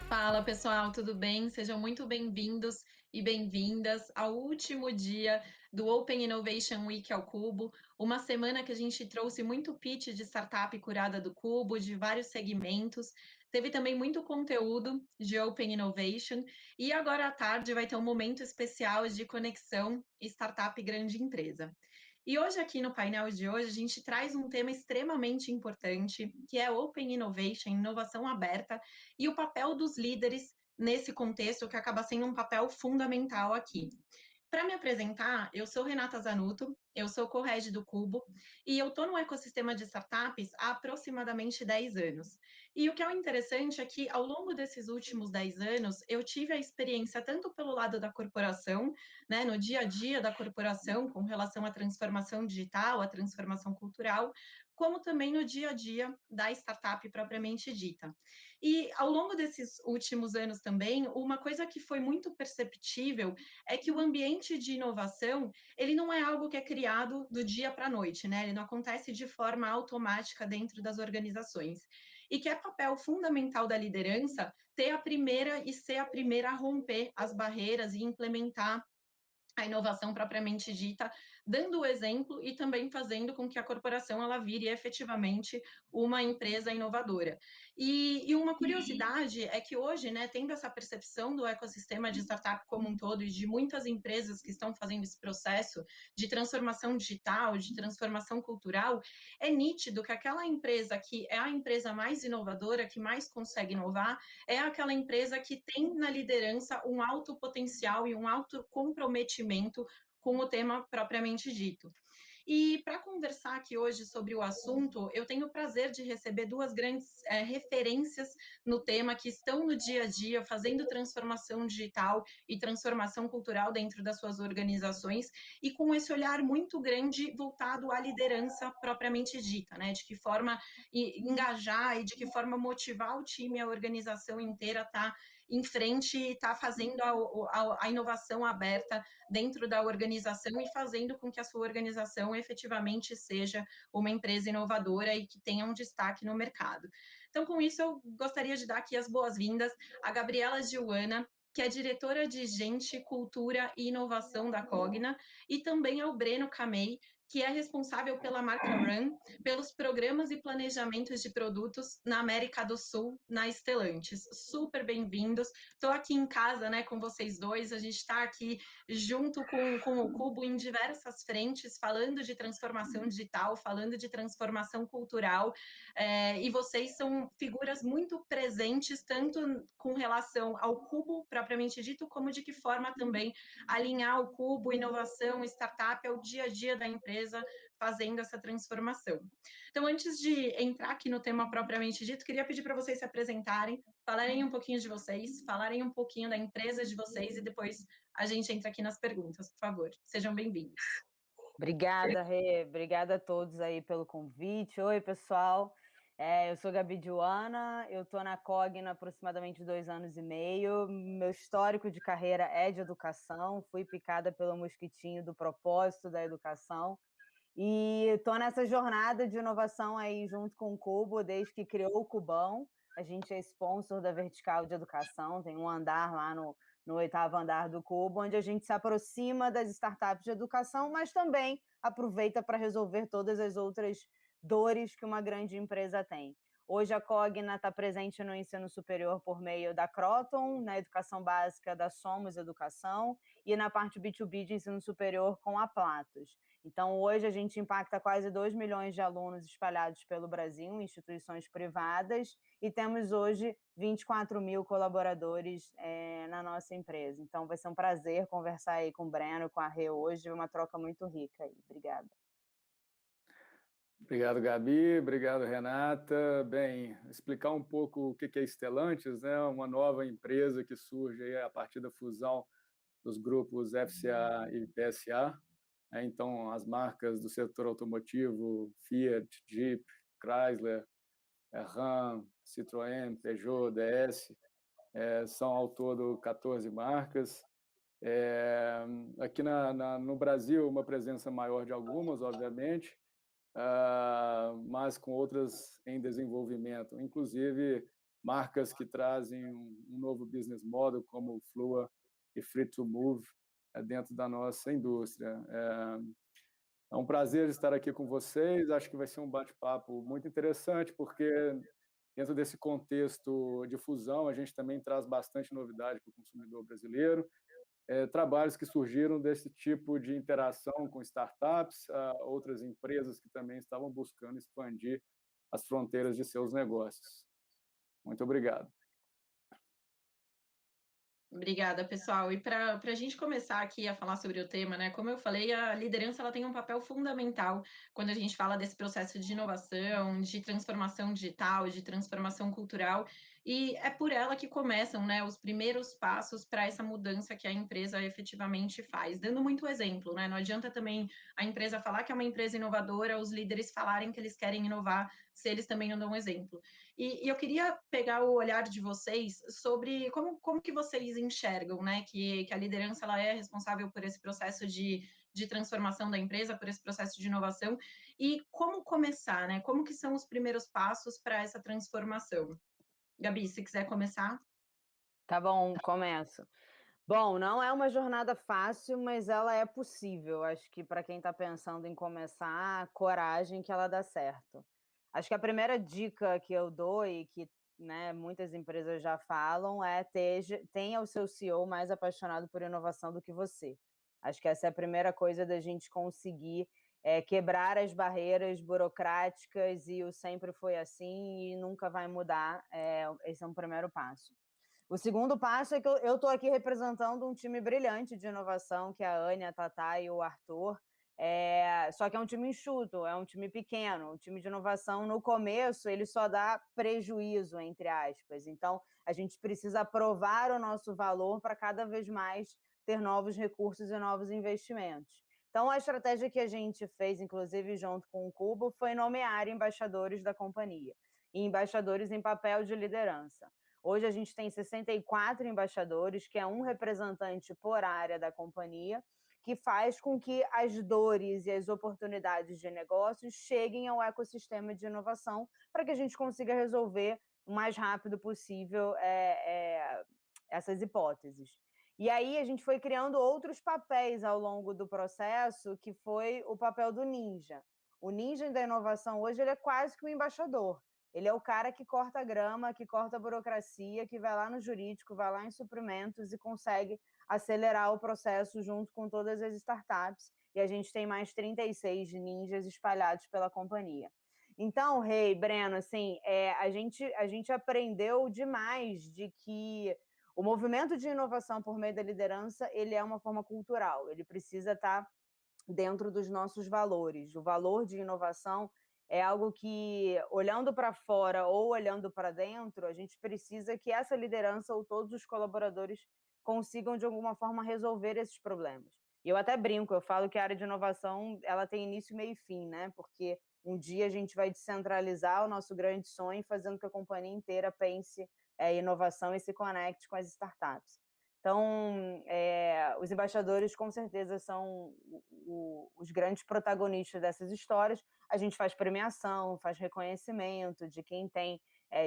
Fala pessoal, tudo bem? Sejam muito bem-vindos e bem-vindas ao último dia do Open Innovation Week ao Cubo, uma semana que a gente trouxe muito pitch de startup curada do Cubo, de vários segmentos. Teve também muito conteúdo de Open Innovation e agora à tarde vai ter um momento especial de conexão startup grande empresa. E hoje, aqui no painel de hoje, a gente traz um tema extremamente importante, que é Open Innovation, inovação aberta, e o papel dos líderes nesse contexto, que acaba sendo um papel fundamental aqui. Para me apresentar, eu sou Renata Zanuto, eu sou co-head do Cubo e eu estou no ecossistema de startups há aproximadamente 10 anos. E o que é interessante é que ao longo desses últimos 10 anos, eu tive a experiência tanto pelo lado da corporação, né, no dia a dia da corporação, com relação à transformação digital, à transformação cultural, como também no dia a dia da startup propriamente dita. E ao longo desses últimos anos também, uma coisa que foi muito perceptível é que o ambiente de inovação, ele não é algo que é criado do dia para a noite, né? Ele não acontece de forma automática dentro das organizações. E que é papel fundamental da liderança ter a primeira e ser a primeira a romper as barreiras e implementar a inovação propriamente dita, dando o exemplo e também fazendo com que a corporação ela vire efetivamente uma empresa inovadora. E uma curiosidade é que hoje, né, tendo essa percepção do ecossistema de startup como um todo e de muitas empresas que estão fazendo esse processo de transformação digital, de transformação cultural, é nítido que aquela empresa que é a empresa mais inovadora, que mais consegue inovar, é aquela empresa que tem na liderança um alto potencial e um alto comprometimento com o tema propriamente dito. E para conversar aqui hoje sobre o assunto, eu tenho o prazer de receber duas grandes referências no tema que estão no dia a dia fazendo transformação digital e transformação cultural dentro das suas organizações e com esse olhar muito grande voltado à liderança propriamente dita, né? De que forma engajar e de que forma motivar o time, a organização inteira a estar em frente e estar fazendo a inovação aberta dentro da organização e fazendo com que a sua organização efetivamente seja uma empresa inovadora e que tenha um destaque no mercado. Então, com isso, eu gostaria de dar aqui as boas-vindas à Gabriela Giuana, que é diretora de Gente, Cultura e Inovação da Cogna, e também ao Breno Camei, que é responsável pela marca Run, pelos programas e planejamentos de produtos na América do Sul, na Stellantis. Super bem-vindos. Estou aqui em casa, né, com vocês dois. A gente está aqui junto com o Cubo em diversas frentes, falando de transformação digital, falando de transformação cultural, e vocês são figuras muito presentes, tanto com relação ao Cubo propriamente dito, como de que forma também alinhar o Cubo, inovação, startup ao dia a dia da empresa, fazendo essa transformação. Então, antes de entrar aqui no tema propriamente dito, queria pedir para vocês se apresentarem, falarem um pouquinho de vocês, falarem um pouquinho da empresa de vocês e depois a gente entra aqui nas perguntas, por favor. Sejam bem-vindos. Obrigada, Rê. Obrigada a todos aí pelo convite. Oi, pessoal. Eu sou Gabi Joana, eu estou na Cogna há aproximadamente 2 anos e meio. Meu histórico de carreira é de educação, fui picada pelo mosquitinho do propósito da educação e estou nessa jornada de inovação aí junto com o Cubo, desde que criou o Cubão. A gente é sponsor da Vertical de Educação, tem um andar lá no 8º andar do Cubo, onde a gente se aproxima das startups de educação, mas também aproveita para resolver todas as outras dores que uma grande empresa tem. Hoje a Cogna está presente no ensino superior por meio da Croton, na educação básica da Somos Educação e na parte B2B de ensino superior com a Platos. Então, hoje a gente impacta quase 2 milhões de alunos espalhados pelo Brasil, em instituições privadas, e temos hoje 24 mil colaboradores na nossa empresa. Então, vai ser um prazer conversar aí com o Breno, com a Rê hoje, uma troca muito rica aí. Obrigada. Obrigado, Gabi. Obrigado, Renata. Bem, explicar um pouco o que é Stellantis, né? Uma nova empresa que surge aí a partir da fusão dos grupos FCA e PSA. Então, as marcas do setor automotivo, Fiat, Jeep, Chrysler, Ram, Citroën, Peugeot, DS, são ao todo 14 marcas. Aqui no Brasil, uma presença maior de algumas, obviamente, mas com outras em desenvolvimento. Inclusive, marcas que trazem um novo business model, como o Flua e Free to Move, dentro da nossa indústria. É um prazer estar aqui com vocês, acho que vai ser um bate-papo muito interessante, porque dentro desse contexto de fusão, a gente também traz bastante novidade para o consumidor brasileiro, trabalhos que surgiram desse tipo de interação com startups, outras empresas que também estavam buscando expandir as fronteiras de seus negócios. Muito obrigado. Obrigada, pessoal. E para a gente começar aqui a falar sobre o tema, né? Como eu falei, a liderança ela tem um papel fundamental quando a gente fala desse processo de inovação, de transformação digital, de transformação cultural. E é por ela que começam, né, os primeiros passos para essa mudança que a empresa efetivamente faz. Dando muito exemplo, né? Não adianta também a empresa falar que é uma empresa inovadora, os líderes falarem que eles querem inovar, se eles também não dão exemplo. E eu queria pegar o olhar de vocês sobre como que vocês enxergam, né, que a liderança ela é responsável por esse processo de transformação da empresa, por esse processo de inovação, e como começar, né? Como que são os primeiros passos para essa transformação? Gabi, se quiser começar. Tá bom, começo. Bom, não é uma jornada fácil, mas ela é possível. Acho que para quem está pensando em começar, coragem que ela dá certo. Acho que a primeira dica que eu dou e que, né, muitas empresas já falam é tenha o seu CEO mais apaixonado por inovação do que você. Acho que essa é a primeira coisa da gente conseguir quebrar as barreiras burocráticas e o sempre foi assim e nunca vai mudar. Esse é um primeiro passo. O segundo passo é que eu estou aqui representando um time brilhante de inovação, que é a Ânia, a Tatá e o Arthur. Só que é um time enxuto, é um time pequeno. O time de inovação, no começo, ele só dá prejuízo, entre aspas. Então, a gente precisa provar o nosso valor para cada vez mais ter novos recursos e novos investimentos. Então, a estratégia que a gente fez, inclusive junto com o Cubo, foi nomear embaixadores da companhia, e embaixadores em papel de liderança. Hoje a gente tem 64 embaixadores, que é um representante por área da companhia, que faz com que as dores e as oportunidades de negócios cheguem ao ecossistema de inovação para que a gente consiga resolver o mais rápido possível essas hipóteses. E aí a gente foi criando outros papéis ao longo do processo, que foi o papel do ninja. O ninja da inovação hoje ele é quase que um embaixador. Ele é o cara que corta a grama, que corta a burocracia, que vai lá no jurídico, vai lá em suprimentos e consegue acelerar o processo junto com todas as startups. E a gente tem mais 36 ninjas espalhados pela companhia. Então, Rei, Breno, assim, a gente aprendeu demais de que o movimento de inovação por meio da liderança, ele é uma forma cultural, ele precisa estar dentro dos nossos valores. O valor de inovação é algo que, olhando para fora ou olhando para dentro, a gente precisa que essa liderança ou todos os colaboradores consigam, de alguma forma, resolver esses problemas. E eu até brinco, eu falo que a área de inovação ela tem início, meio e fim, né? Porque um dia a gente vai descentralizar o nosso grande sonho, fazendo que a companhia inteira pense inovação e se conecte com as startups. Então, os embaixadores, com certeza, são os grandes protagonistas dessas histórias. A gente faz premiação, faz reconhecimento de quem tem,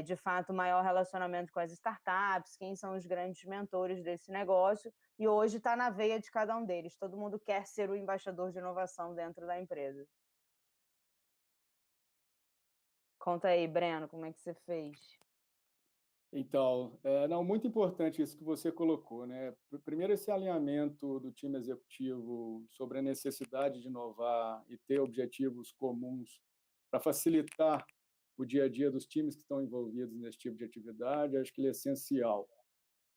de fato, maior relacionamento com as startups, quem são os grandes mentores desse negócio, e hoje está na veia de cada um deles. Todo mundo quer ser o embaixador de inovação dentro da empresa. Conta aí, Breno, como é que você fez? Então, não, muito importante isso que você colocou, né? Primeiro, esse alinhamento do time executivo sobre a necessidade de inovar e ter objetivos comuns para facilitar o dia a dia dos times que estão envolvidos nesse tipo de atividade, acho que ele é essencial.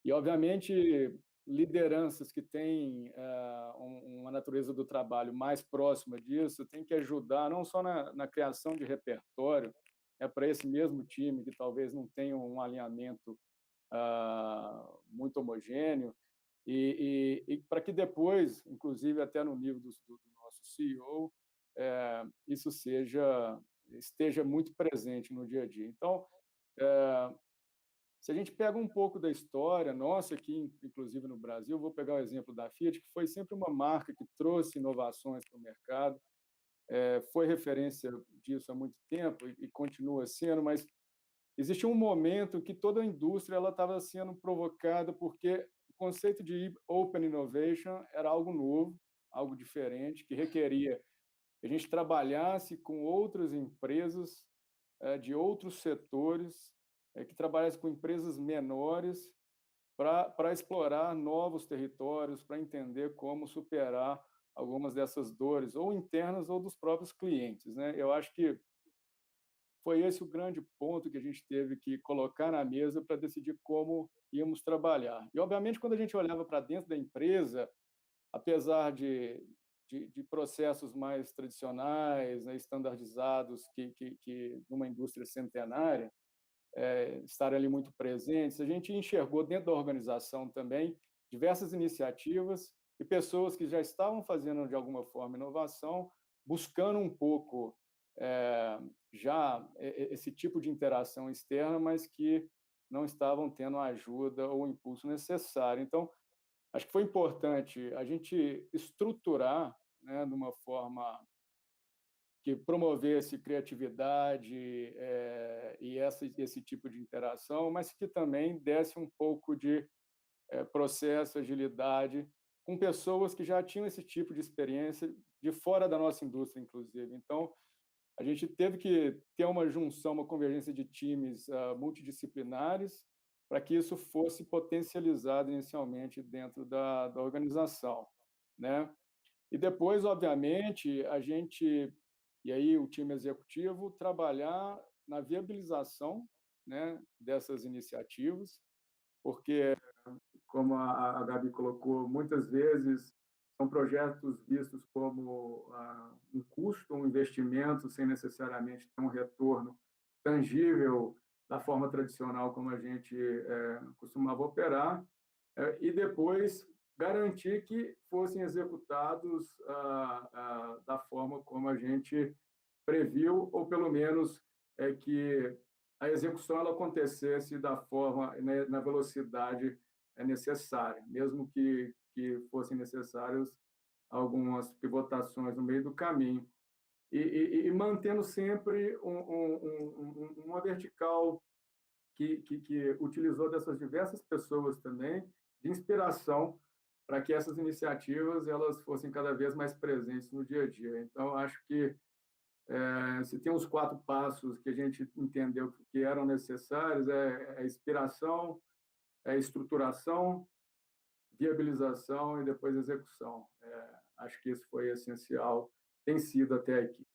E, obviamente, lideranças que têm uma natureza do trabalho mais próxima disso têm que ajudar não só na criação de repertório, para esse mesmo time que talvez não tenha um alinhamento muito homogêneo, e para que depois, inclusive até no nível do nosso CEO, isso esteja muito presente no dia a dia. Então, se a gente pega um pouco da história nossa aqui, inclusive no Brasil, vou pegar o exemplo da Fiat, que foi sempre uma marca que trouxe inovações para o mercado, foi referência disso há muito tempo e continua sendo, mas existia um momento que toda a indústria ela estava sendo provocada porque o conceito de Open Innovation era algo novo, algo diferente, que requeria que a gente trabalhasse com outras empresas de outros setores, que trabalhasse com empresas menores para explorar novos territórios, para entender como superar algumas dessas dores, ou internas ou dos próprios clientes, né? Eu acho que foi esse o grande ponto que a gente teve que colocar na mesa para decidir como íamos trabalhar. E, obviamente, quando a gente olhava para dentro da empresa, apesar de processos mais tradicionais, né, estandardizados, que numa indústria centenária, estarem ali muito presentes, a gente enxergou dentro da organização também diversas iniciativas e pessoas que já estavam fazendo, de alguma forma, inovação, buscando um pouco já esse tipo de interação externa, mas que não estavam tendo a ajuda ou o impulso necessário. Então, acho que foi importante a gente estruturar, né, de uma forma que promovesse criatividade e esse tipo de interação, mas que também desse um pouco de processo, agilidade, com pessoas que já tinham esse tipo de experiência de fora da nossa indústria, inclusive. Então, a gente teve que ter uma junção, uma convergência de times multidisciplinares para que isso fosse potencializado inicialmente dentro da organização, né? E depois, obviamente, a gente, e aí o time executivo, trabalhar na viabilização, né, dessas iniciativas, porque, como a Gabi colocou, muitas vezes são projetos vistos como um custo, um investimento, sem necessariamente ter um retorno tangível da forma tradicional como a gente costumava operar, e depois garantir que fossem executados da forma como a gente previu, ou pelo menos que a execução ela acontecesse da forma, né, na velocidade necessária, mesmo que fossem necessárias algumas pivotações no meio do caminho. E mantendo sempre uma vertical que utilizou dessas diversas pessoas também de inspiração para que essas iniciativas elas fossem cada vez mais presentes no dia a dia. Então, acho que se tem os 4 passos que a gente entendeu que eram necessários, é inspiração, é estruturação, viabilização e depois execução. Acho que isso foi essencial, tem sido até aqui.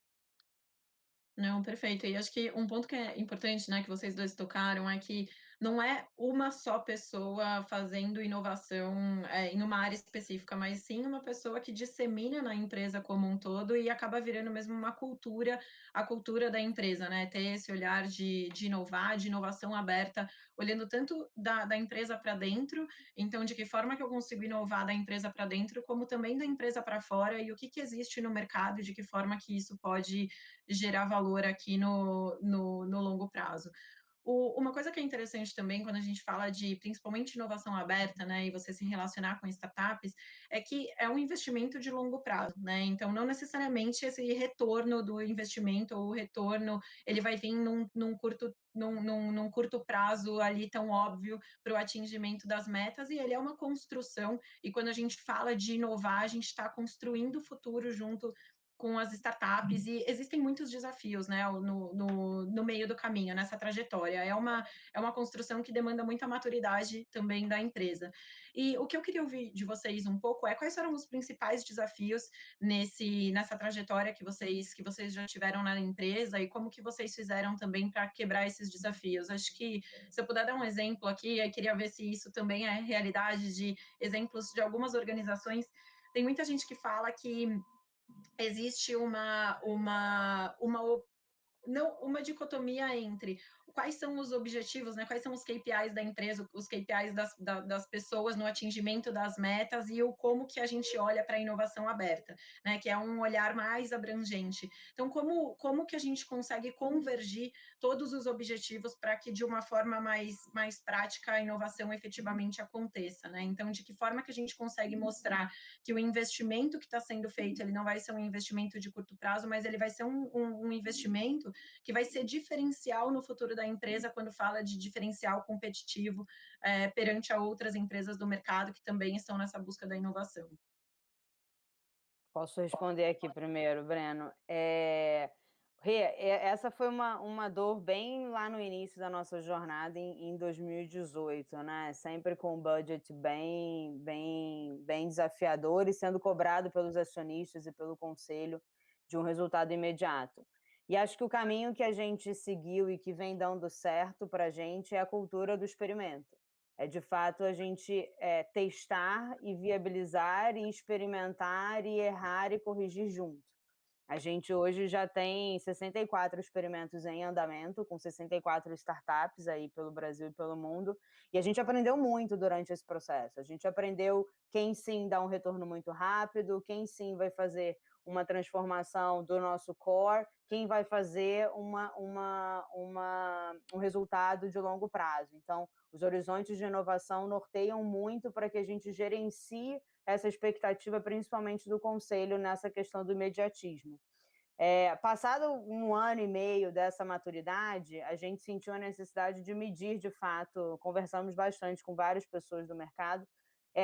Não, perfeito. E acho que um ponto que é importante, né, que vocês 2 tocaram, é que não é uma só pessoa fazendo inovação, em uma área específica, mas sim uma pessoa que dissemina na empresa como um todo e acaba virando mesmo uma cultura, a cultura da empresa, né, ter esse olhar de inovar, de inovação aberta, olhando tanto da empresa para dentro, então de que forma que eu consigo inovar da empresa para dentro, como também da empresa para fora e o que existe no mercado, de que forma que isso pode gerar valor aqui no longo prazo. Uma coisa que é interessante também quando a gente fala de principalmente inovação aberta, né, e você se relacionar com startups, é que é um investimento de longo prazo, né? Então, não necessariamente esse retorno do investimento ou o retorno ele vai vir num curto prazo ali tão óbvio para o atingimento das metas, e ele é uma construção, e quando a gente fala de inovar, a gente está construindo o futuro junto com as startups e existem muitos desafios, né, no meio do caminho, nessa trajetória. É uma construção que demanda muita maturidade também da empresa. E o que eu queria ouvir de vocês um pouco é quais foram os principais desafios nessa trajetória que vocês já tiveram na empresa e como que vocês fizeram também para quebrar esses desafios. Acho que se eu puder dar um exemplo aqui, eu queria ver se isso também é realidade de exemplos de algumas organizações. Tem muita gente que fala que existe não, uma dicotomia entre quais são os objetivos, né, quais são os KPIs da empresa, os KPIs das pessoas no atingimento das metas e o como que a gente olha para a inovação aberta, né, que é um olhar mais abrangente. Então, como que a gente consegue convergir todos os objetivos para que de uma forma mais prática a inovação efetivamente aconteça, né? Então, de que forma que a gente consegue mostrar que o investimento que está sendo feito, ele não vai ser um investimento de curto prazo, mas ele vai ser um investimento conhecimento que vai ser diferencial no futuro da empresa quando fala de diferencial competitivo perante a outras empresas do mercado que também estão nessa busca da inovação? Posso responder aqui primeiro, Breno. Essa foi uma dor bem lá no início da nossa jornada em 2018, né? Sempre com um budget bem desafiador e sendo cobrado pelos acionistas e pelo conselho de um resultado imediato. E acho que o caminho que a gente seguiu e que vem dando certo para a gente é a cultura do experimento. É, de fato, a gente testar e viabilizar e experimentar e errar e corrigir junto. A gente hoje já tem 64 experimentos em andamento, com 64 startups aí pelo Brasil e pelo mundo, e a gente aprendeu muito durante esse processo. A gente aprendeu quem sim dá um retorno muito rápido, quem sim vai fazer uma transformação do nosso core, quem vai fazer um resultado de longo prazo. Então, os horizontes de inovação norteiam muito para que a gente gerencie essa expectativa, principalmente do conselho, nessa questão do imediatismo. Passado um ano e meio dessa maturidade, a gente sentiu a necessidade de medir, de fato, conversamos bastante com várias pessoas do mercado,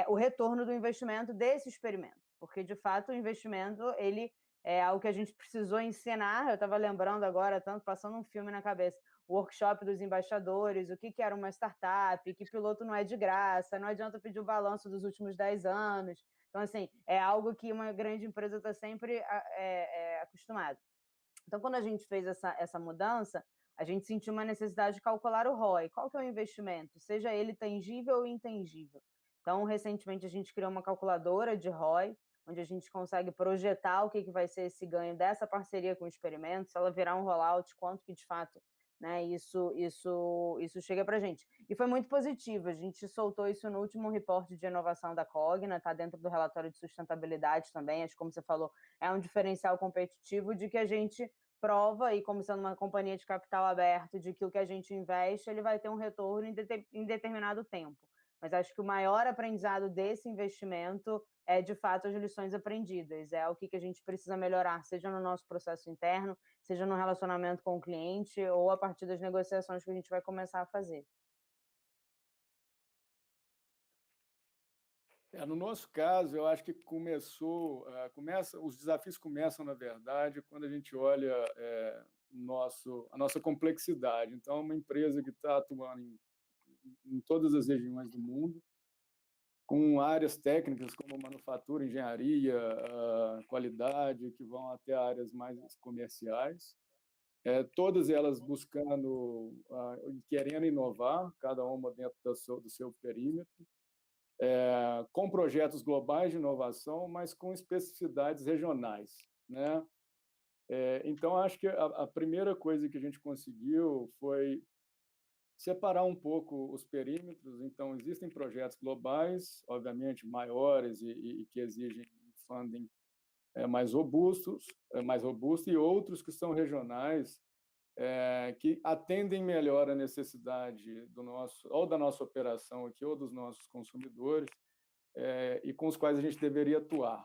o retorno do investimento desse experimento, porque, de fato, o investimento, ele é algo que a gente precisou ensinar. Eu estava lembrando agora, tanto passando um filme na cabeça, o workshop dos embaixadores, o que era uma startup, que piloto não é de graça, não adianta pedir o balanço dos últimos 10 anos. Então, assim, é algo que uma grande empresa está sempre acostumada. Então, quando a gente fez essa mudança, a gente sentiu uma necessidade de calcular o ROI. Qual que é o investimento? Seja ele tangível ou intangível. Então, recentemente, a gente criou uma calculadora de ROI, onde a gente consegue projetar o que vai ser esse ganho dessa parceria com o experimento, se ela virar um rollout, quanto que, de fato, né, isso chega para a gente. E foi muito positivo. A gente soltou isso no último reporte de inovação da Cogna, está dentro do relatório de sustentabilidade também. Acho que, como você falou, é um diferencial competitivo de que a gente prova, e como sendo uma companhia de capital aberto, de que o que a gente investe ele vai ter um retorno em determinado tempo. Mas acho que o maior aprendizado desse investimento é, de fato, as lições aprendidas. É o que a gente precisa melhorar, seja no nosso processo interno, seja no relacionamento com o cliente ou a partir das negociações que a gente vai começar a fazer. No nosso caso, eu acho que os desafios começam, na verdade, quando a gente olha a nossa complexidade. Então, é uma empresa que está atuando em todas as regiões do mundo, com áreas técnicas como manufatura, engenharia, qualidade, que vão até áreas mais comerciais, todas elas buscando e querendo inovar, cada uma dentro do seu perímetro, com projetos globais de inovação, mas com especificidades regionais, né? Então, acho que a primeira coisa que a gente conseguiu foi separar um pouco os perímetros. Então, existem projetos globais, obviamente maiores e que exigem funding mais robusto, e outros que são regionais, que atendem melhor a necessidade da nossa operação aqui ou dos nossos consumidores, e com os quais a gente deveria atuar.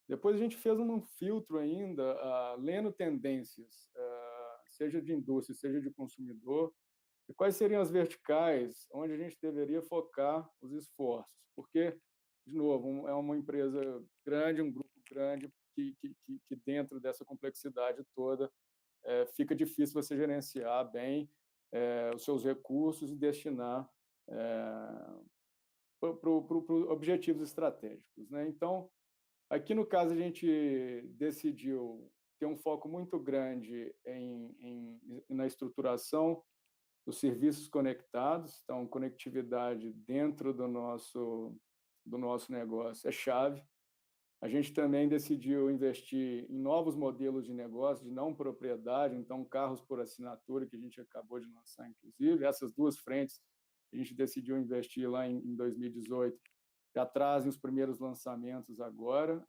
Depois a gente fez um filtro ainda, lendo tendências, seja de indústria, seja de consumidor, e quais seriam as verticais onde a gente deveria focar os esforços. Porque, de novo, é uma empresa grande, um grupo grande, que dentro dessa complexidade toda, fica difícil você gerenciar bem os seus recursos e destinar para objetivos estratégicos, né? Então, aqui no caso, a gente decidiu ter um foco muito grande na estruturação dos serviços conectados. Então, conectividade dentro do nosso negócio é chave. A gente também decidiu investir em novos modelos de negócio, de não propriedade, então carros por assinatura, que a gente acabou de lançar, inclusive. Essas duas frentes a gente decidiu investir lá em 2018, já trazem os primeiros lançamentos agora.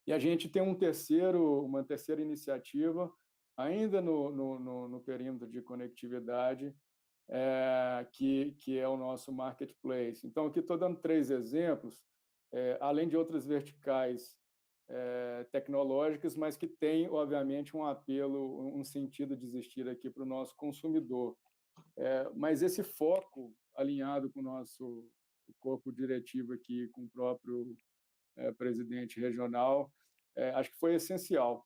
E a gente tem uma terceira iniciativa, ainda no perímetro de conectividade, que é o nosso marketplace. Então, aqui estou dando 3 exemplos, além de outras verticais tecnológicas, mas que têm, obviamente, um apelo, um sentido de existir aqui para o nosso consumidor. Mas esse foco, alinhado com o nosso corpo diretivo aqui, com o próprio presidente regional, acho que foi essencial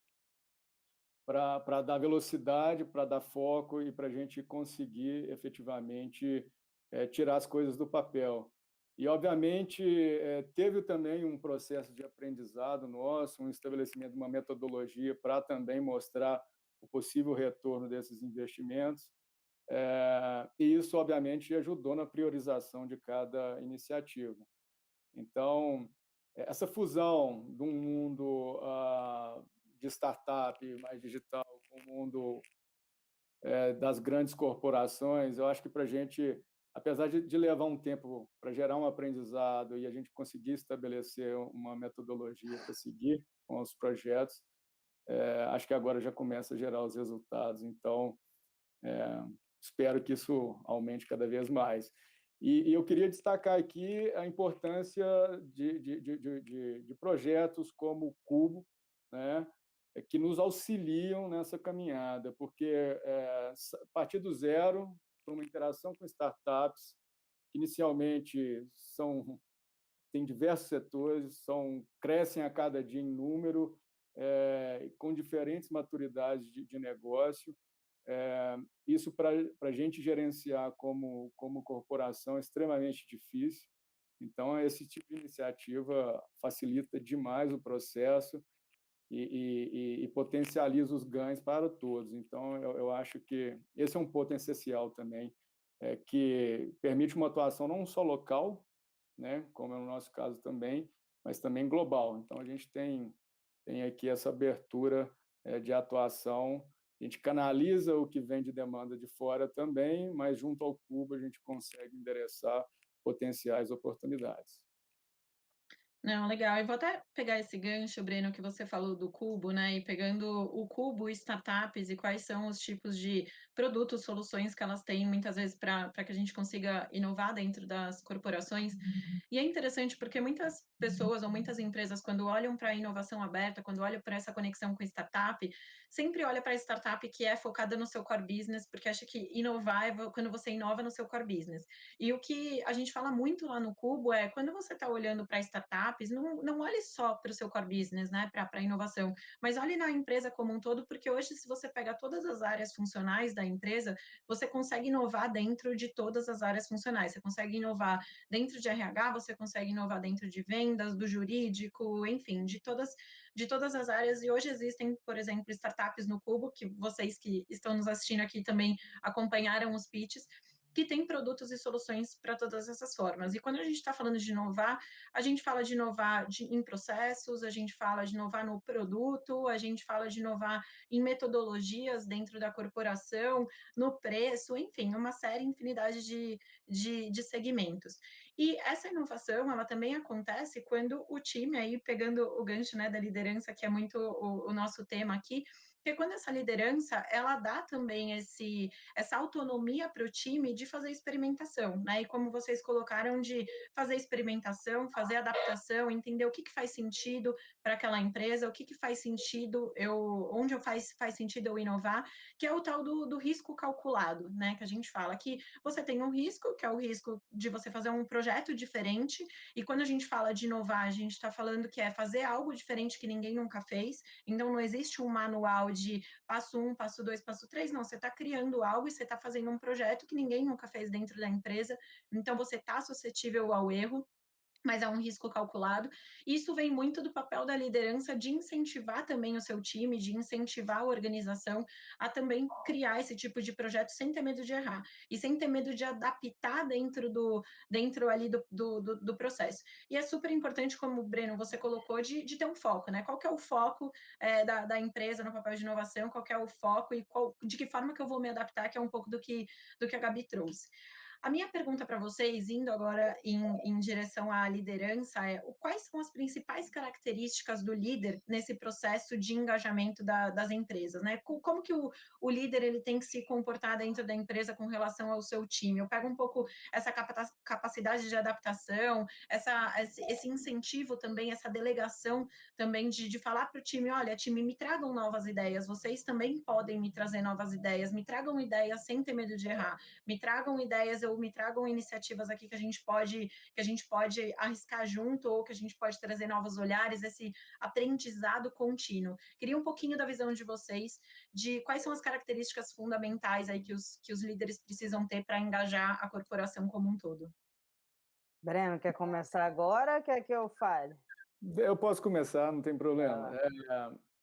para dar velocidade, para dar foco e para a gente conseguir efetivamente tirar as coisas do papel. E, obviamente, teve também um processo de aprendizado nosso, um estabelecimento de uma metodologia para também mostrar o possível retorno desses investimentos. E isso, obviamente, ajudou na priorização de cada iniciativa. Então, essa fusão de um mundo de startup mais digital com o mundo das grandes corporações, eu acho que para a gente, apesar de levar um tempo para gerar um aprendizado e a gente conseguir estabelecer uma metodologia para seguir com os projetos, acho que agora já começa a gerar os resultados. Então, espero que isso aumente cada vez mais. E eu queria destacar aqui a importância de projetos como o Cubo, né, que nos auxiliam nessa caminhada, porque a partir do zero, para uma interação com startups, que inicialmente têm diversos setores, crescem a cada dia em número, com diferentes maturidades de negócio. Isso, para a gente gerenciar como corporação, é extremamente difícil. Então, esse tipo de iniciativa facilita demais o processo e potencializa os ganhos para todos. Então, eu acho que esse é um ponto essencial também, que permite uma atuação não só local, né, como é no nosso caso também, mas também global. Então, a gente tem aqui essa abertura de atuação. A gente canaliza o que vem de demanda de fora também, mas junto ao Cubo a gente consegue endereçar potenciais oportunidades. Não, legal. Eu vou até pegar esse gancho, Breno, que você falou do Cubo, né? E pegando o Cubo e startups e quais são os tipos de produtos, soluções que elas têm muitas vezes para que a gente consiga inovar dentro das corporações. E é interessante porque muitas pessoas ou muitas empresas, quando olham para a inovação aberta, quando olham para essa conexão com startup, sempre olha para a startup que é focada no seu core business, porque acha que inovar é quando você inova no seu core business. E o que a gente fala muito lá no Cubo é quando você está olhando para startups, não olhe só para o seu core business, né, para a inovação, mas olhe na empresa como um todo, porque hoje, se você pega todas as áreas funcionais da empresa, você consegue inovar dentro de todas as áreas funcionais. Você consegue inovar dentro de RH, você consegue inovar dentro de vendas, do jurídico, enfim, de todas as áreas. E hoje existem, por exemplo, startups no Cubo, que vocês que estão nos assistindo aqui também acompanharam os pitches, que tem produtos e soluções para todas essas formas. E quando a gente está falando de inovar, a gente fala de inovar em processos, a gente fala de inovar no produto, a gente fala de inovar em metodologias dentro da corporação, no preço, enfim, uma série, infinidade de segmentos. E essa inovação, ela também acontece quando o time, aí pegando o gancho, né, da liderança, que é muito o nosso tema aqui, porque quando essa liderança, ela dá também essa autonomia para o time de fazer experimentação, né? E como vocês colocaram, de fazer experimentação, fazer adaptação, entender o que faz sentido para aquela empresa, o que faz sentido, onde faz sentido eu inovar, que é o tal do risco calculado, né? Que a gente fala que você tem um risco, que é o risco de você fazer um projeto diferente, e quando a gente fala de inovar, a gente está falando que é fazer algo diferente que ninguém nunca fez, então não existe um manual de passo 1, passo 2, passo 3, não, você está criando algo e você está fazendo um projeto que ninguém nunca fez dentro da empresa, então você está suscetível ao erro, mas é um risco calculado. Isso vem muito do papel da liderança de incentivar também o seu time, de incentivar a organização a também criar esse tipo de projeto sem ter medo de errar e sem ter medo de adaptar dentro ali do processo. E é super importante, como o Breno, você colocou, de ter um foco, né? Qual que é o foco da empresa no papel de inovação, qual que é o foco e de que forma que eu vou me adaptar, que é um pouco do que a Gabi trouxe. A minha pergunta para vocês, indo agora em direção à liderança, é quais são as principais características do líder nesse processo de engajamento das empresas, né? Como que o líder ele tem que se comportar dentro da empresa com relação ao seu time? Eu pego um pouco essa capacidade de adaptação, esse incentivo também, essa delegação também de falar para o time, olha, time, me tragam novas ideias, vocês também podem me trazer novas ideias, me tragam ideias sem ter medo de errar, me tragam ideias ou me tragam iniciativas aqui que a gente pode arriscar junto ou que a gente pode trazer novos olhares, esse aprendizado contínuo. Queria um pouquinho da visão de vocês de quais são as características fundamentais aí que os líderes precisam ter para engajar a corporação como um todo. Breno, quer começar agora ou quer que eu fale? Eu posso começar, não tem problema.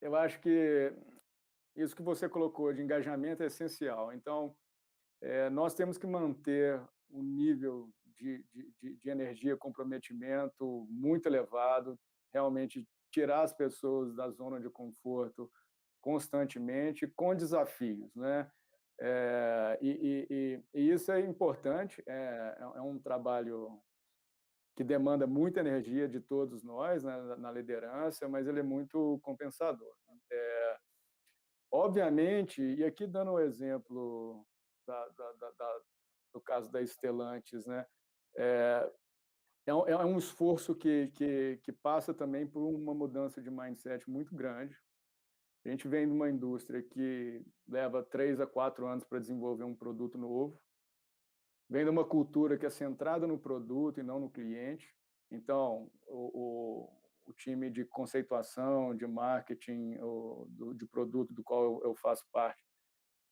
Eu acho que isso que você colocou de engajamento é essencial. Então, nós temos que manter um nível de energia, comprometimento muito elevado, realmente tirar as pessoas da zona de conforto constantemente, com desafios, né? E isso é importante, é um trabalho que demanda muita energia de todos nós, né, na liderança, mas ele é muito compensador. Obviamente, e aqui dando o exemplo do caso da Stellantis, né, é um esforço que passa também por uma mudança de mindset muito grande. A gente vem de uma indústria que leva 3 a 4 anos para desenvolver um produto novo, vem de uma cultura que é centrada no produto e não no cliente. Então, o time de conceituação, de marketing, de produto do qual eu faço parte,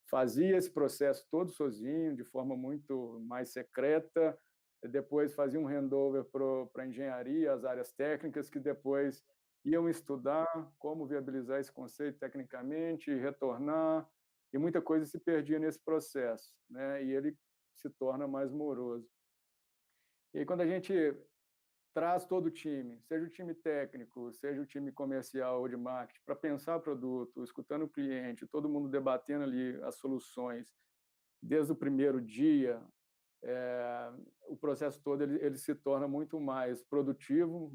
fazia esse processo todo sozinho, de forma muito mais secreta, depois fazia um handover para a engenharia, as áreas técnicas, que depois iam estudar como viabilizar esse conceito tecnicamente, retornar, e muita coisa se perdia nesse processo, né? E ele se torna mais moroso. E aí, quando a gente traz todo o time, seja o time técnico, seja o time comercial ou de marketing, para pensar o produto, escutando o cliente, todo mundo debatendo ali as soluções, desde o primeiro dia, o processo todo ele se torna muito mais produtivo,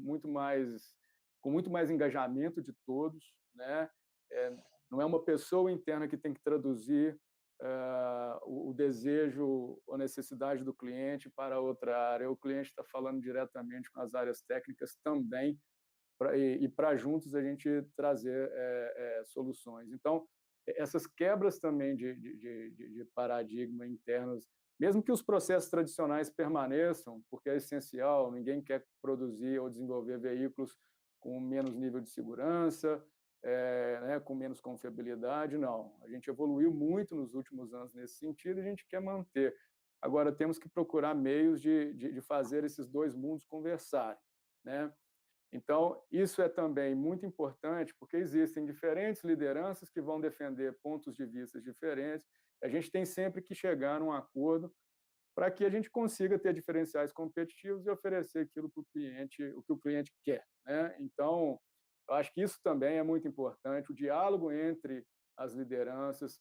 com muito mais engajamento de todos, né? Não é uma pessoa interna que tem que traduzir o desejo ou necessidade do cliente para outra área. O cliente está falando diretamente com as áreas técnicas também, e para juntos a gente trazer soluções. Então, essas quebras também de paradigma internos, mesmo que os processos tradicionais permaneçam, porque é essencial, ninguém quer produzir ou desenvolver veículos com menos nível de segurança, né, com menos confiabilidade, não. A gente evoluiu muito nos últimos anos nesse sentido e a gente quer manter. Agora, temos que procurar meios de fazer esses dois mundos conversarem, né? Então, isso é também muito importante, porque existem diferentes lideranças que vão defender pontos de vista diferentes. A gente tem sempre que chegar num acordo para que a gente consiga ter diferenciais competitivos e oferecer aquilo para o cliente, o que o cliente quer, né? Então, eu acho que isso também é muito importante, o diálogo entre as lideranças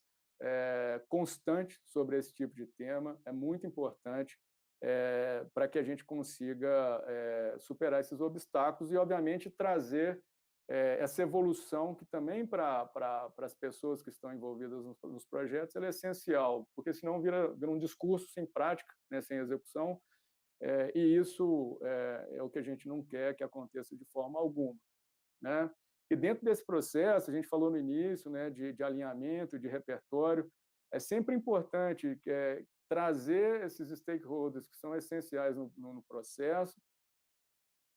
constante sobre esse tipo de tema é muito importante para que a gente consiga superar esses obstáculos e, obviamente, trazer essa evolução que também para as pessoas que estão envolvidas nos projetos ela é essencial, porque senão vira um discurso sem prática, né, sem execução, e isso é o que a gente não quer que aconteça de forma alguma, né? E dentro desse processo, a gente falou no início, né, de alinhamento, de repertório, é sempre importante trazer esses stakeholders que são essenciais no processo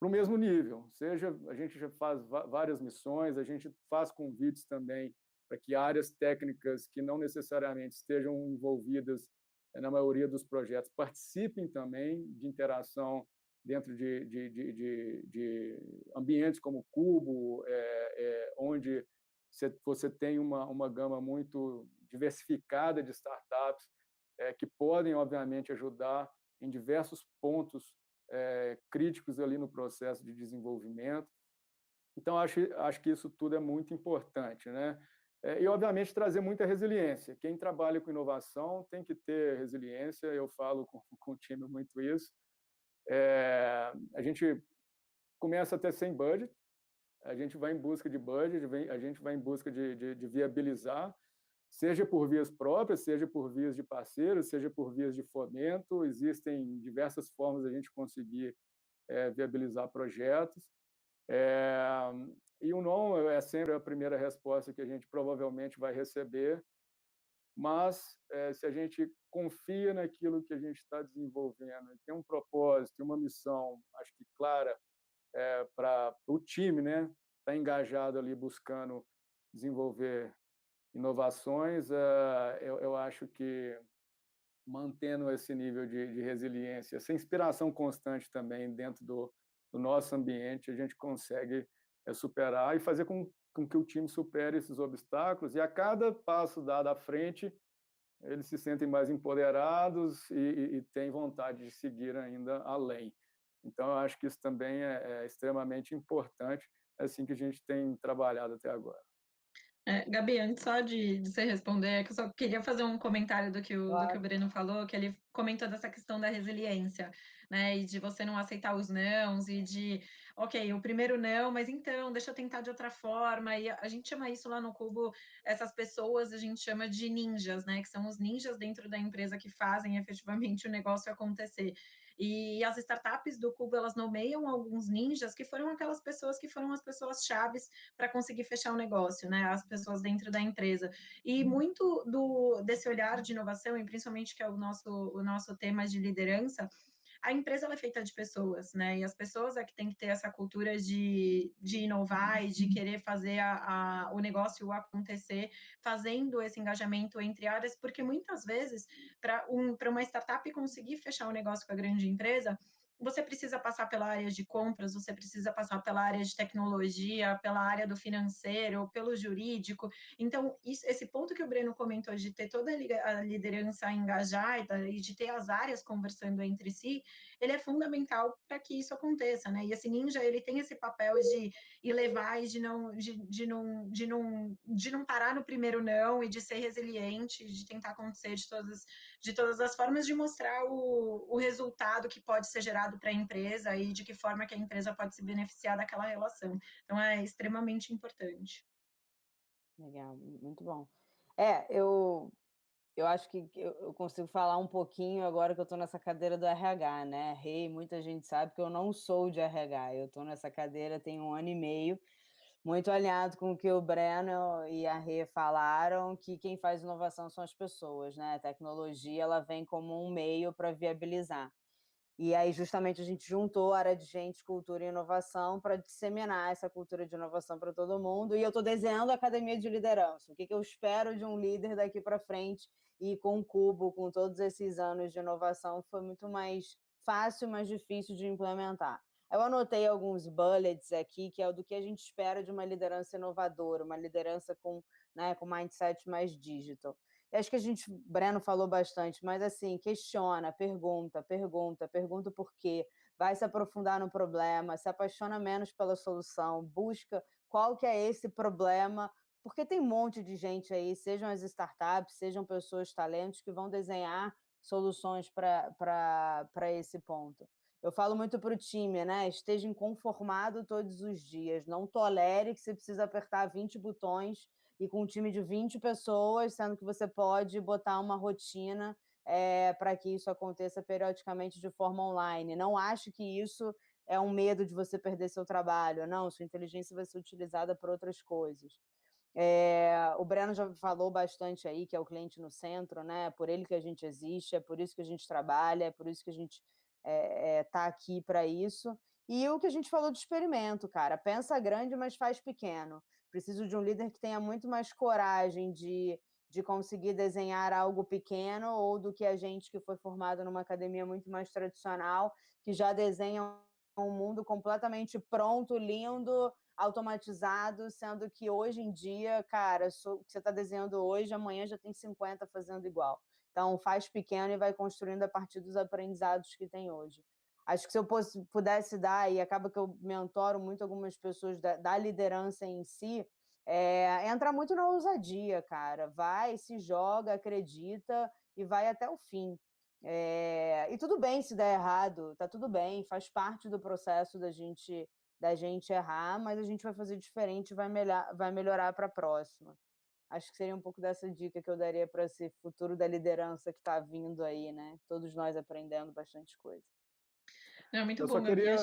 para o mesmo nível. Seja, a gente já faz várias missões, a gente faz convites também para que áreas técnicas que não necessariamente estejam envolvidas na maioria dos projetos participem também de interação dentro de ambientes como o Cubo, onde você tem uma gama muito diversificada de startups que podem, obviamente, ajudar em diversos pontos críticos ali no processo de desenvolvimento. Então, acho que isso tudo é muito importante, né? E, obviamente, trazer muita resiliência. Quem trabalha com inovação tem que ter resiliência, eu falo com o time muito isso. A gente começa até sem budget, a gente vai em busca de budget, a gente vai em busca de viabilizar, seja por vias próprias, seja por vias de parceiros, seja por vias de fomento. Existem diversas formas de a gente conseguir viabilizar projetos. E o não é sempre a primeira resposta que a gente provavelmente vai receber, mas se a gente confia naquilo que a gente está desenvolvendo, tem um propósito, uma missão, acho que clara, para o time, né, está engajado ali buscando desenvolver inovações, eu acho que mantendo esse nível de resiliência, essa inspiração constante também dentro do nosso ambiente, a gente consegue superar e fazer com que o time supere esses obstáculos, e a cada passo dado à frente, eles se sentem mais empoderados e têm vontade de seguir ainda além. Então, eu acho que isso também é extremamente importante, é assim que a gente tem trabalhado até agora. Gabi, antes só de você responder, que eu só queria fazer um comentário do que o Breno falou, que ele comentou dessa questão da resiliência, né? E de você não aceitar os nãos, e de, ok, o primeiro não, mas então, deixa eu tentar de outra forma. E a gente chama isso lá no Cubo, essas pessoas a gente chama de ninjas, né? Que são os ninjas dentro da empresa que fazem efetivamente o negócio acontecer. E as startups do Cubo, elas nomeiam alguns ninjas que foram aquelas pessoas que foram as pessoas chaves para conseguir fechar o negócio, né? As pessoas dentro da empresa. E muito desse olhar de inovação, e principalmente que é o nosso tema de liderança, a empresa ela é feita de pessoas, né? E as pessoas é que tem que ter essa cultura de inovar e de querer fazer o negócio acontecer, fazendo esse engajamento entre áreas, porque muitas vezes, para uma startup conseguir fechar o negócio com a grande empresa, você precisa passar pela área de compras, você precisa passar pela área de tecnologia, pela área do financeiro, pelo jurídico. Então, esse ponto que o Breno comentou de ter toda a liderança engajada e de ter as áreas conversando entre si, ele é fundamental para que isso aconteça, né? E esse ninja, ele tem esse papel de ir levar e de não parar no primeiro não, e de ser resiliente, de tentar acontecer de todas as formas, de mostrar o resultado que pode ser gerado para a empresa e de que forma que a empresa pode se beneficiar daquela relação. Então, é extremamente importante. Legal, muito bom. Eu acho que eu consigo falar um pouquinho agora que eu estou nessa cadeira do RH, né? Muita gente sabe que eu não sou de RH, eu estou nessa cadeira tem 1 ano e meio, muito alinhado com o que o Breno e a Rê falaram, que quem faz inovação são as pessoas, né? A tecnologia, ela vem como um meio para viabilizar. E aí, justamente, a gente juntou a área de gente, cultura e inovação para disseminar essa cultura de inovação para todo mundo. E eu estou desenhando a academia de liderança. O que eu espero de um líder daqui para frente? E com o Cubo, com todos esses anos de inovação, foi muito mais fácil, mais difícil de implementar. Eu anotei alguns bullets aqui, que é o do que a gente espera de uma liderança inovadora, uma liderança com mindset mais digital. Acho que Breno falou bastante, mas assim, questiona, pergunta o porquê, vai se aprofundar no problema, se apaixona menos pela solução, busca qual que é esse problema, porque tem um monte de gente aí, sejam as startups, sejam pessoas, talentos, que vão desenhar soluções para esse ponto. Eu falo muito para o time, né? Esteja inconformado todos os dias, não tolere que você precisa apertar 20 botões e com um time de 20 pessoas, sendo que você pode botar uma rotina para que isso aconteça periodicamente de forma online. Não acho que isso é um medo de você perder seu trabalho. Não, sua inteligência vai ser utilizada para outras coisas. O Breno já falou bastante aí, que é o cliente no centro, né? É por ele que a gente existe, é por isso que a gente trabalha, é por isso que a gente está aqui para isso. E o que a gente falou de experimento, cara, pensa grande, mas faz pequeno. Preciso de um líder que tenha muito mais coragem de conseguir desenhar algo pequeno, ou do que a gente que foi formado numa academia muito mais tradicional, que já desenha um mundo completamente pronto, lindo, automatizado, sendo que hoje em dia, cara, o que você está desenhando hoje, amanhã já tem 50 fazendo igual. Então, faz pequeno e vai construindo a partir dos aprendizados que tem hoje. Acho que se eu pudesse dar, e acaba que eu mentoro muito algumas pessoas da liderança em si, entra muito na ousadia, cara. Vai, se joga, acredita e vai até o fim. E tudo bem se der errado, tá tudo bem, faz parte do processo da gente errar, mas a gente vai fazer diferente e vai melhorar para a próxima. Acho que seria um pouco dessa dica que eu daria para esse futuro da liderança que está vindo aí, né? Todos nós aprendendo bastante coisa. Não, muito Eu só bom, Gabi. queria,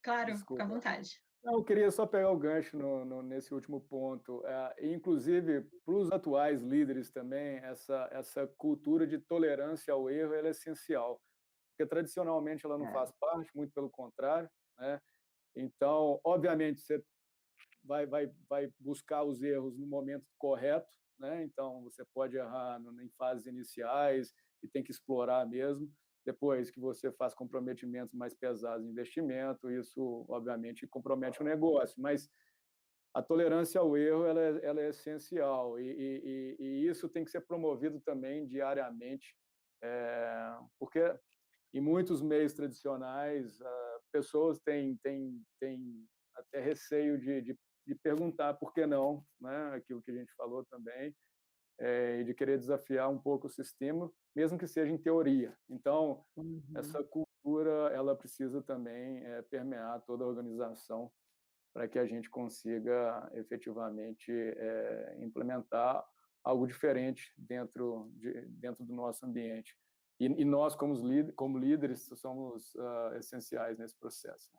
Claro, fica à desculpa, vontade. não, eu queria só pegar o gancho nesse último ponto. Inclusive, para os atuais líderes também, essa cultura de tolerância ao erro ela é essencial, porque tradicionalmente ela não faz parte, muito pelo contrário, né? Então, obviamente, você vai buscar os erros no momento correto, né? Então, você pode errar em fases iniciais e tem que explorar mesmo. Depois que você faz comprometimentos mais pesados em investimento, isso, obviamente, compromete o negócio. Mas a tolerância ao erro ela é essencial e isso tem que ser promovido também diariamente, porque em muitos meios tradicionais, pessoas têm até receio de perguntar por que não, né? Aquilo que a gente falou também, e de querer desafiar um pouco o sistema, mesmo que seja em teoria. Então, essa cultura ela precisa também permear toda a organização para que a gente consiga efetivamente implementar algo diferente dentro do nosso ambiente. E nós, como líderes, somos essenciais nesse processo.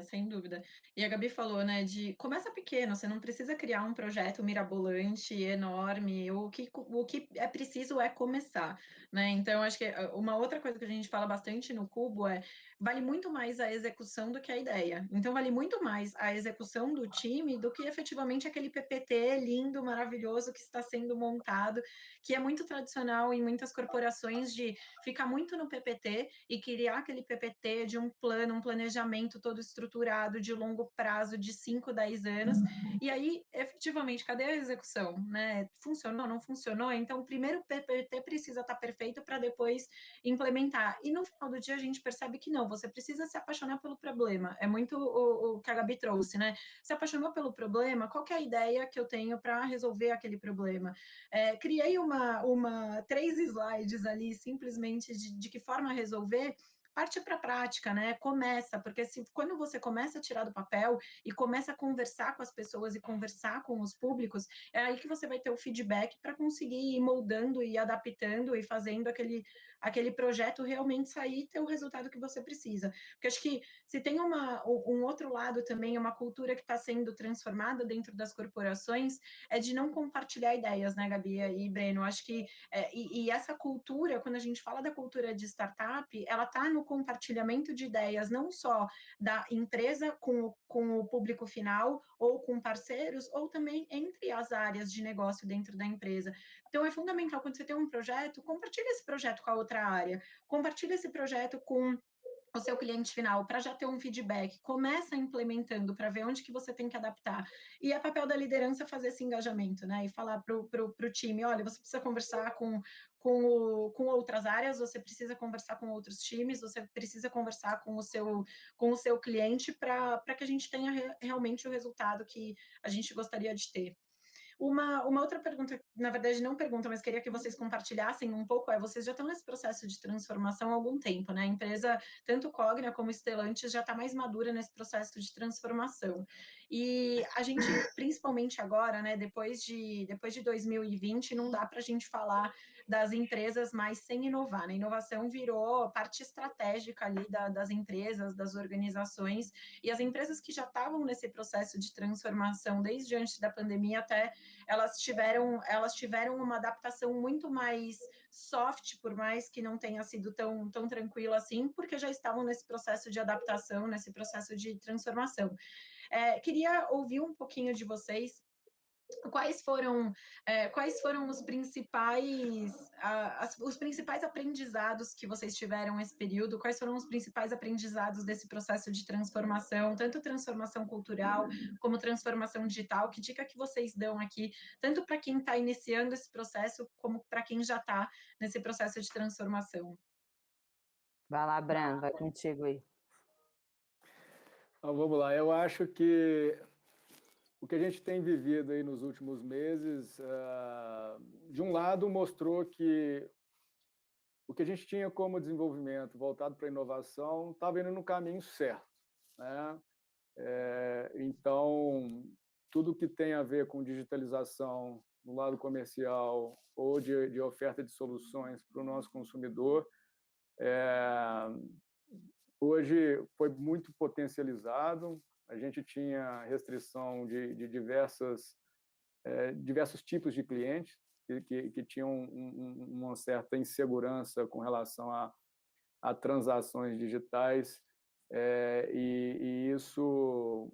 Sem dúvida. E a Gabi falou, né, começa pequeno, você não precisa criar um projeto mirabolante, enorme, o que é preciso é começar, né? Então, acho que uma outra coisa que a gente fala bastante no Cubo vale muito mais a execução do que a ideia. Então, vale muito mais a execução do time do que efetivamente aquele PPT lindo, maravilhoso que está sendo montado, que é muito tradicional em muitas corporações de ficar muito no PPT e criar aquele PPT de um plano, um planejamento todo estruturado de longo prazo, de 5, 10 anos, e aí, efetivamente, cadê a execução, né? Funcionou, não funcionou? Então, primeiro o PPT precisa estar perfeito para depois implementar. E no final do dia a gente percebe que não, você precisa se apaixonar pelo problema. É muito o que a Gabi trouxe, né? Se apaixonou pelo problema, qual que é a ideia que eu tenho para resolver aquele problema? Criei 3 slides ali, simplesmente de que forma resolver, parte para a prática, né? Começa, porque quando você começa a tirar do papel e começa a conversar com as pessoas e conversar com os públicos, é aí que você vai ter o feedback para conseguir ir moldando e adaptando e fazendo aquele projeto realmente sair e ter o resultado que você precisa. Porque acho que se tem um outro lado também, uma cultura que está sendo transformada dentro das corporações, é de não compartilhar ideias, né, Gabi e Breno? Acho que e essa cultura, quando a gente fala da cultura de startup, ela está no compartilhamento de ideias, não só da empresa com o público final, ou com parceiros, ou também entre as áreas de negócio dentro da empresa. Então, é fundamental, quando você tem um projeto, compartilhe esse projeto com a outra área, compartilhe esse projeto com o seu cliente final, para já ter um feedback, começa implementando para ver onde que você tem que adaptar. E é papel da liderança fazer esse engajamento, né? E falar para o time, olha, você precisa conversar com outras áreas, você precisa conversar com outros times, você precisa conversar com o seu cliente para que a gente tenha realmente o resultado que a gente gostaria de ter. Uma outra pergunta, na verdade não pergunta, mas queria que vocês compartilhassem um pouco, vocês já estão nesse processo de transformação há algum tempo, né? A empresa, tanto Cogna como Stellantis, já está mais madura nesse processo de transformação. E a gente, principalmente agora, né, depois de 2020, não dá para a gente falar das empresas mais sem inovar, né? A inovação virou parte estratégica ali das empresas, das organizações, e as empresas que já estavam nesse processo de transformação desde antes da pandemia até elas tiveram uma adaptação muito mais soft, por mais que não tenha sido tão tranquilo assim, porque já estavam nesse processo de adaptação, nesse processo de transformação. Queria ouvir um pouquinho de vocês. Quais foram os principais aprendizados que vocês tiveram nesse período? Quais foram os principais aprendizados desse processo de transformação, tanto transformação cultural como transformação digital? Que dica que vocês dão aqui, tanto para quem está iniciando esse processo, como para quem já está nesse processo de transformação? Vai lá, Bran, vai contigo aí. Então, vamos lá. Eu acho que o que a gente tem vivido aí nos últimos meses, de um lado, mostrou que o que a gente tinha como desenvolvimento voltado para a inovação estava indo no caminho certo, né? Então, tudo que tem a ver com digitalização no lado comercial ou de oferta de soluções para o nosso consumidor, hoje foi muito potencializado. A gente tinha restrição de diversos tipos de clientes que tinham uma certa insegurança com relação a transações digitais, e isso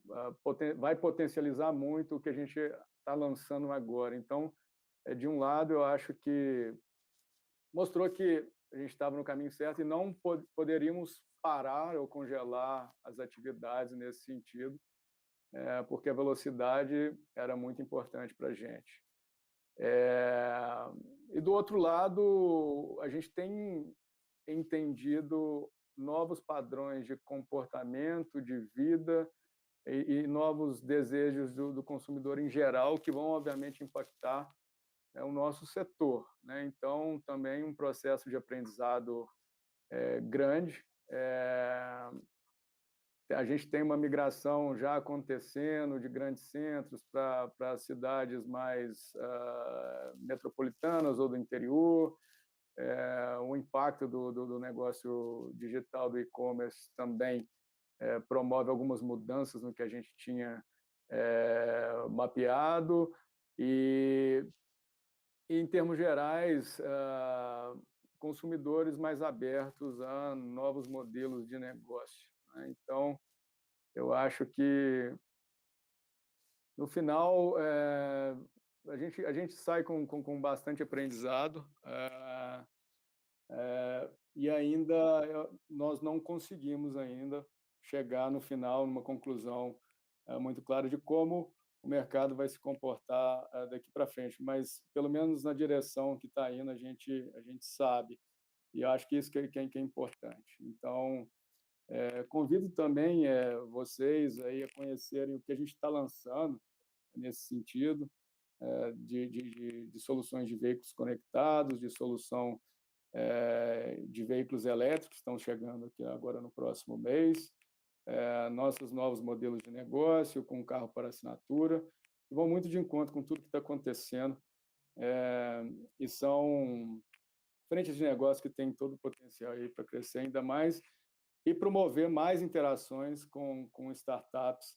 vai potencializar muito o que a gente está lançando agora. Então, de um lado, eu acho que mostrou que a gente estava no caminho certo e não poderíamos parar ou congelar as atividades nesse sentido, porque a velocidade era muito importante para a gente. E do outro lado, a gente tem entendido novos padrões de comportamento, de vida e novos desejos do consumidor em geral, que vão, obviamente, impactar o nosso setor, né? Então, também um processo de aprendizado grande. A gente tem uma migração já acontecendo de grandes centros para cidades mais metropolitanas ou do interior. O impacto do negócio digital, do e-commerce, também promove algumas mudanças no que a gente tinha mapeado. E, em termos gerais, consumidores mais abertos a novos modelos de negócio, né? Então, eu acho que, no final, a gente sai com bastante aprendizado, e ainda nós não conseguimos ainda chegar no final numa conclusão muito clara de como o mercado vai se comportar daqui para frente, mas pelo menos na direção que está indo a gente sabe, e eu acho que isso que é importante. Então, convido também vocês aí a conhecerem o que a gente está lançando nesse sentido, de soluções de veículos conectados, de solução de veículos elétricos, que estão chegando aqui agora no próximo mês, nossos novos modelos de negócio com carro por assinatura, que vão muito de encontro com tudo que está acontecendo, e são frentes de negócio que têm todo o potencial aí para crescer ainda mais e promover mais interações com startups,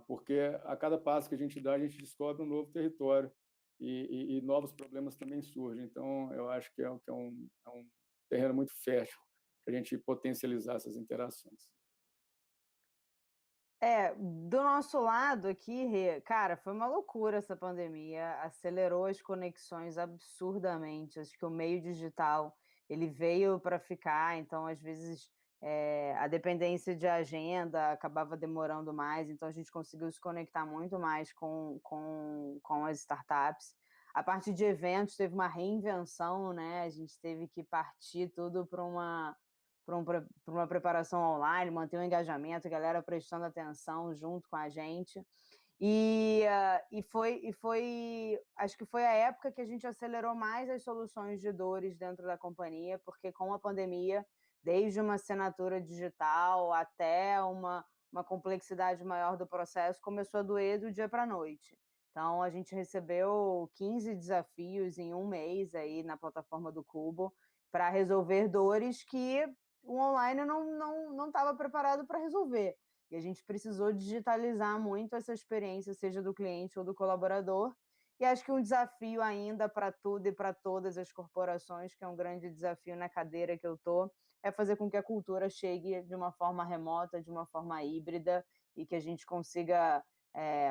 porque a cada passo que a gente dá, a gente descobre um novo território e novos problemas também surgem. Então, eu acho que é um terreno muito fértil para a gente potencializar essas interações. Do nosso lado aqui, Rê, cara, foi uma loucura essa pandemia, acelerou as conexões absurdamente. Acho que o meio digital, ele veio para ficar, então, às vezes, a dependência de agenda acabava demorando mais, então a gente conseguiu se conectar muito mais com as startups. A parte de eventos teve uma reinvenção, né? A gente teve que partir tudo para uma preparação online, manter o engajamento, a galera prestando atenção junto com a gente. Acho que foi a época que a gente acelerou mais as soluções de dores dentro da companhia, porque com a pandemia, desde uma assinatura digital até uma complexidade maior do processo, começou a doer do dia para a noite. Então, a gente recebeu 15 desafios em um mês aí na plataforma do Cubo para resolver dores que o online não estava preparado para resolver. E a gente precisou digitalizar muito essa experiência, seja do cliente ou do colaborador. E acho que um desafio ainda para tudo e para todas as corporações, que é um grande desafio na cadeira que eu estou, é fazer com que a cultura chegue de uma forma remota, de uma forma híbrida, e que a gente consiga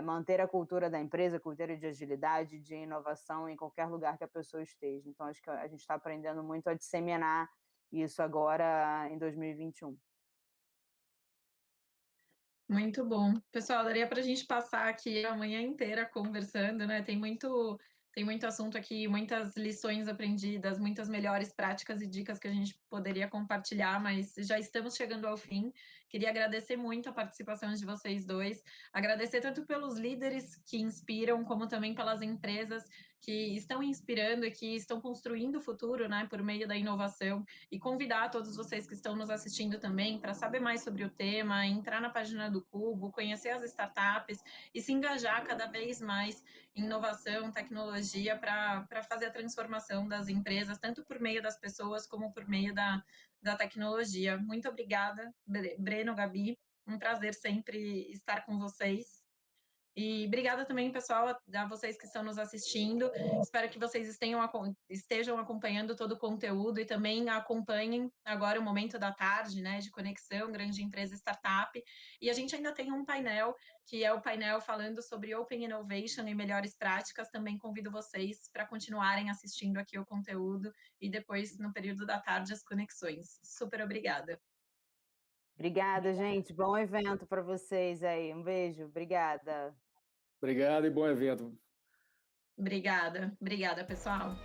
manter a cultura da empresa, a cultura de agilidade, de inovação em qualquer lugar que a pessoa esteja. Então, acho que a gente está aprendendo muito a disseminar isso agora em 2021. Muito bom. Pessoal, daria para a gente passar aqui a manhã inteira conversando, né? Tem Tem muito assunto aqui, muitas lições aprendidas, muitas melhores práticas e dicas que a gente poderia compartilhar, mas já estamos chegando ao fim. Queria agradecer muito a participação de vocês dois, agradecer tanto pelos líderes que inspiram, como também pelas empresas que estão inspirando e que estão construindo o futuro, né, por meio da inovação, e convidar todos vocês que estão nos assistindo também para saber mais sobre o tema, entrar na página do Cubo, conhecer as startups e se engajar cada vez mais em inovação, tecnologia para fazer a transformação das empresas, tanto por meio das pessoas como por meio da tecnologia. Muito obrigada, Breno, Gabi. Um prazer sempre estar com vocês. E obrigada também, pessoal, a vocês que estão nos assistindo. Espero que vocês estejam acompanhando todo o conteúdo e também acompanhem agora o momento da tarde, né, de conexão, grande empresa startup. E a gente ainda tem um painel, que é o painel falando sobre Open Innovation e melhores práticas. Também convido vocês para continuarem assistindo aqui o conteúdo e depois, no período da tarde, as conexões. Super obrigada. Obrigada, gente. Bom evento para vocês aí. Um beijo. Obrigada. Obrigado e bom evento. Obrigada, pessoal.